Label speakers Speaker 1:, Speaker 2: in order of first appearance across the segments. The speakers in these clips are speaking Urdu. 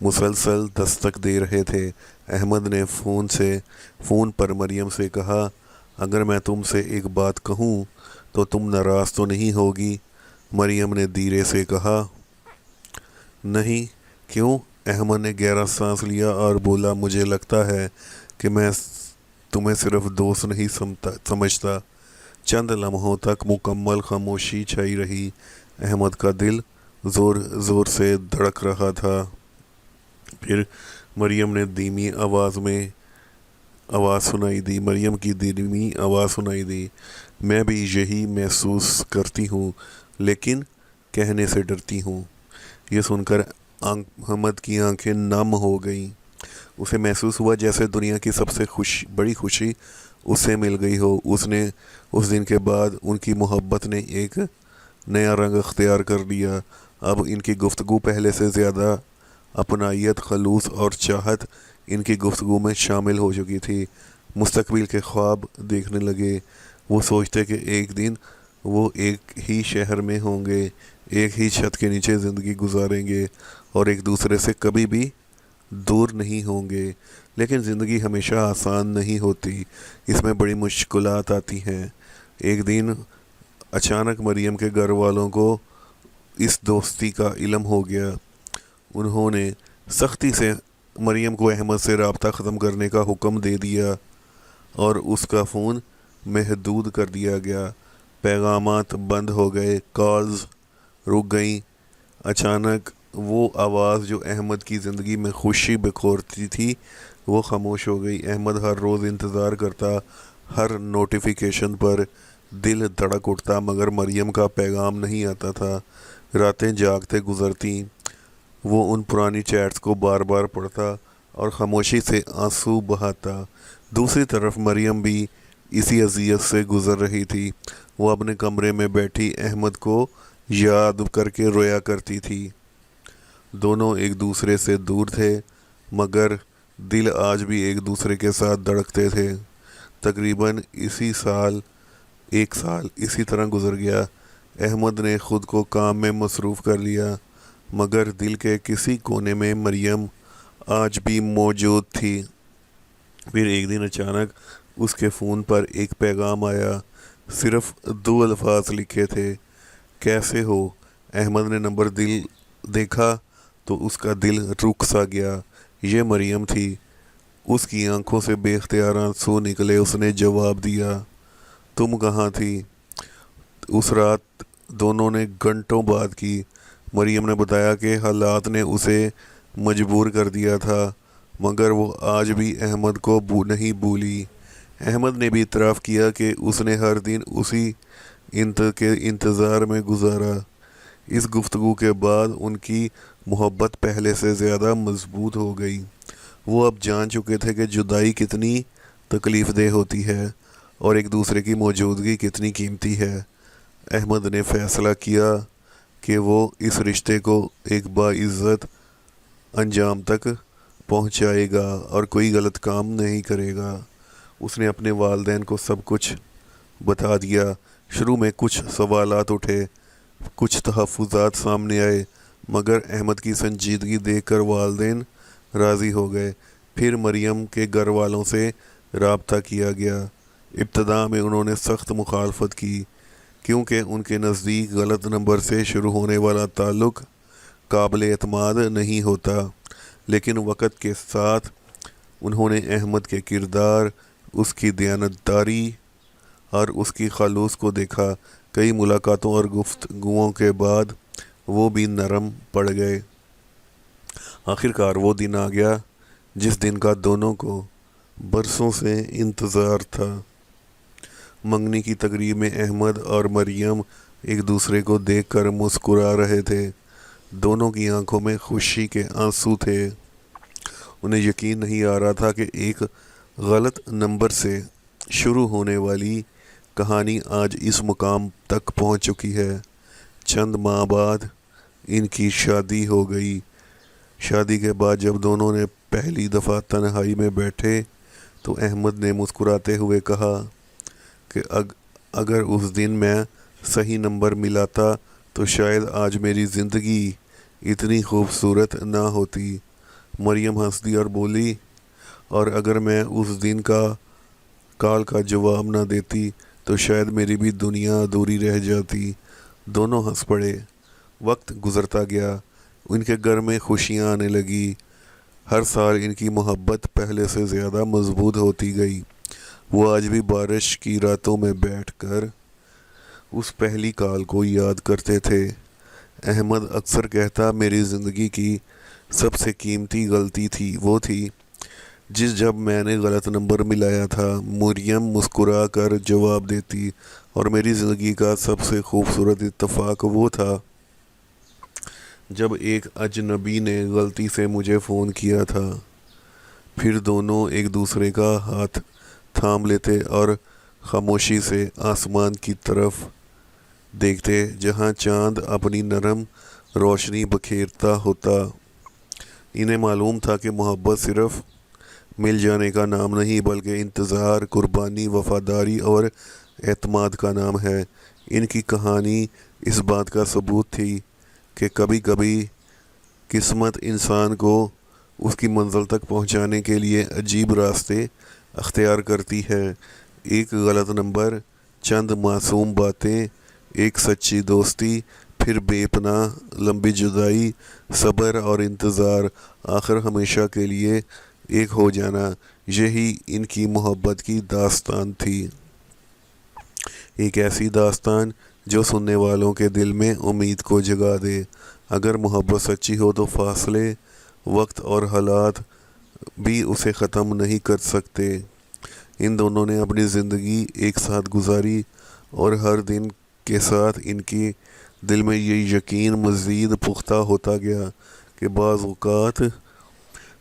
Speaker 1: مسلسل دستک دے رہے تھے۔ احمد نے فون پر مریم سے کہا، اگر میں تم سے ایک بات کہوں تو تم ناراض تو نہیں ہوگی؟ مریم نے دھیرے سے کہا، نہیں، کیوں؟ احمد نے گہرا سانس لیا اور بولا، مجھے لگتا ہے کہ میں تمہیں صرف دوست نہیں سمجھتا۔ چند لمحوں تک مکمل خاموشی چھائی رہی۔ احمد کا دل زور زور سے دھڑک رہا تھا۔ پھر مریم کی دھیمی آواز سنائی دی، میں بھی یہی محسوس کرتی ہوں، لیکن کہنے سے ڈرتی ہوں۔ یہ سن کر احمد کی آنکھیں نم ہو گئیں۔ اسے محسوس ہوا جیسے دنیا کی سب سے بڑی خوشی اسے مل گئی ہو۔ اس دن کے بعد ان کی محبت نے ایک نیا رنگ اختیار کر لیا۔ اب ان کی گفتگو پہلے سے زیادہ اپنائیت، خلوص اور چاہت ان کی گفتگو میں شامل ہو چکی تھی۔ مستقبل کے خواب دیکھنے لگے۔ وہ سوچتے کہ ایک دن وہ ایک ہی شہر میں ہوں گے، ایک ہی چھت کے نیچے زندگی گزاریں گے اور ایک دوسرے سے کبھی بھی دور نہیں ہوں گے۔ لیکن زندگی ہمیشہ آسان نہیں ہوتی، اس میں بڑی مشکلات آتی ہیں۔ ایک دن اچانک مریم کے گھر والوں کو اس دوستی کا علم ہو گیا۔ انہوں نے سختی سے مریم کو احمد سے رابطہ ختم کرنے کا حکم دے دیا اور اس کا فون محدود کر دیا گیا۔ پیغامات بند ہو گئے، کالز رک گئیں۔ اچانک وہ آواز جو احمد کی زندگی میں خوشی بکھورتی تھی وہ خاموش ہو گئی۔ احمد ہر روز انتظار کرتا، ہر نوٹیفیکیشن پر دل دھڑک اٹھتا، مگر مریم کا پیغام نہیں آتا تھا۔ راتیں جاگتے گزرتیں، وہ ان پرانی چیٹس کو بار بار پڑھتا اور خاموشی سے آنسو بہاتا۔ دوسری طرف مریم بھی اسی اذیت سے گزر رہی تھی۔ وہ اپنے کمرے میں بیٹھی احمد کو یاد کر کے رویا کرتی تھی۔ دونوں ایک دوسرے سے دور تھے، مگر دل آج بھی ایک دوسرے کے ساتھ دھڑکتے تھے۔ تقریباً ایک سال اسی طرح گزر گیا۔ احمد نے خود کو کام میں مصروف کر لیا، مگر دل کے کسی کونے میں مریم آج بھی موجود تھی۔ پھر ایک دن اچانک اس کے فون پر ایک پیغام آیا، صرف 2 الفاظ لکھے تھے، کیسے ہو؟ احمد نے نمبر دیکھا تو اس کا دل رک سا گیا۔ یہ مریم تھی۔ اس کی آنکھوں سے بے اختیار آنسو نکلے۔ اس نے جواب دیا، تم کہاں تھی؟ اس رات دونوں نے گھنٹوں بات کی۔ مریم نے بتایا کہ حالات نے اسے مجبور کر دیا تھا، مگر وہ آج بھی احمد کو نہیں بھولی۔ احمد نے بھی اعتراف کیا کہ اس نے ہر دن اسی کے انتظار میں گزارا۔ اس گفتگو کے بعد ان کی محبت پہلے سے زیادہ مضبوط ہو گئی۔ وہ اب جان چکے تھے کہ جدائی کتنی تکلیف دہ ہوتی ہے اور ایک دوسرے کی موجودگی کتنی قیمتی ہے۔ احمد نے فیصلہ کیا کہ وہ اس رشتے کو ایک باعزت انجام تک پہنچائے گا اور کوئی غلط کام نہیں کرے گا۔ اس نے اپنے والدین کو سب کچھ بتا دیا۔ شروع میں کچھ سوالات اٹھے، کچھ تحفظات سامنے آئے، مگر احمد کی سنجیدگی دیکھ کر والدین راضی ہو گئے۔ پھر مریم کے گھر والوں سے رابطہ کیا گیا۔ ابتدا میں انہوں نے سخت مخالفت کی، کیونکہ ان کے نزدیک غلط نمبر سے شروع ہونے والا تعلق قابل اعتماد نہیں ہوتا۔ لیکن وقت کے ساتھ انہوں نے احمد کے کردار، اس کی دیانتداری اور اس کی خلوص کو دیکھا۔ کئی ملاقاتوں اور گفتگوؤں کے بعد وہ بھی نرم پڑ گئے۔ آخرکار وہ دن آ گیا جس دن کا دونوں کو برسوں سے انتظار تھا۔ منگنی کی تقریب میں احمد اور مریم ایک دوسرے کو دیکھ کر مسکرا رہے تھے۔ دونوں کی آنکھوں میں خوشی کے آنسو تھے۔ انہیں یقین نہیں آ رہا تھا کہ ایک غلط نمبر سے شروع ہونے والی کہانی آج اس مقام تک پہنچ چکی ہے۔ چند ماہ بعد ان کی شادی ہو گئی۔ شادی کے بعد جب دونوں نے پہلی دفعہ تنہائی میں بیٹھے تو احمد نے مسکراتے ہوئے کہا کہ اگر اس دن میں صحیح نمبر ملاتا تو شاید آج میری زندگی اتنی خوبصورت نہ ہوتی۔ مریم ہنس دی اور بولی، اور اگر میں اس دن کال کا جواب نہ دیتی تو شاید میری بھی دنیا ادھوری رہ جاتی۔ دونوں ہنس پڑے۔ وقت گزرتا گیا، ان کے گھر میں خوشیاں آنے لگی۔ ہر سال ان کی محبت پہلے سے زیادہ مضبوط ہوتی گئی۔ وہ آج بھی بارش کی راتوں میں بیٹھ کر اس پہلی کال کو یاد کرتے تھے۔ احمد اکثر کہتا، میری زندگی کی سب سے قیمتی غلطی وہ تھی جب میں نے غلط نمبر ملایا تھا۔ مریم مسکرا کر جواب دیتی، اور میری زندگی کا سب سے خوبصورت اتفاق وہ تھا جب ایک اجنبی نے غلطی سے مجھے فون کیا تھا۔ پھر دونوں ایک دوسرے کا ہاتھ تھام لیتے اور خاموشی سے آسمان کی طرف دیکھتے جہاں چاند اپنی نرم روشنی بکھیرتا ہوتا۔ انہیں معلوم تھا کہ محبت صرف مل جانے کا نام نہیں بلکہ انتظار، قربانی، وفاداری اور اعتماد کا نام ہے۔ ان کی کہانی اس بات کا ثبوت تھی کہ کبھی کبھی قسمت انسان کو اس کی منزل تک پہنچانے کے لیے عجیب راستے اختیار کرتی ہے۔ ایک غلط نمبر، چند معصوم باتیں، ایک سچی دوستی، پھر بے پناہ لمبی جدائی، صبر اور انتظار، آخر ہمیشہ کے لیے ایک ہو جانا، یہی ان کی محبت کی داستان تھی۔ ایک ایسی داستان جو سننے والوں کے دل میں امید کو جگا دے۔ اگر محبت سچی ہو تو فاصلے، وقت اور حالات بھی اسے ختم نہیں کر سکتے۔ ان دونوں نے اپنی زندگی ایک ساتھ گزاری، اور ہر دن کے ساتھ ان کے دل میں یہ یقین مزید پختہ ہوتا گیا کہ بعض اوقات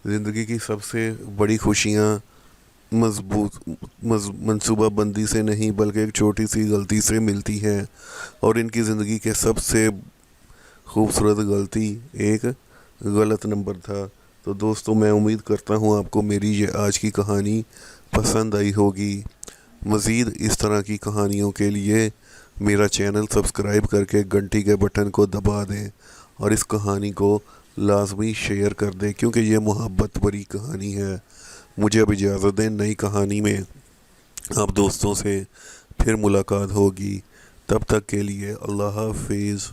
Speaker 1: زندگی کی سب سے بڑی خوشیاں منصوبہ بندی سے نہیں بلکہ ایک چھوٹی سی غلطی سے ملتی ہے، اور ان کی زندگی کے سب سے خوبصورت غلطی ایک غلط نمبر تھا۔ تو دوستو، میں امید کرتا ہوں آپ کو میری یہ آج کی کہانی پسند آئی ہوگی۔ مزید اس طرح کی کہانیوں کے لیے میرا چینل سبسکرائب کر کے گھنٹی کے بٹن کو دبا دیں، اور اس کہانی کو لازمی شیئر کر دیں کیونکہ یہ محبت بھری کہانی ہے۔ مجھے اب اجازت دیں، نئی کہانی میں آپ دوستوں سے پھر ملاقات ہوگی۔ تب تک کے لیے اللہ حافظ۔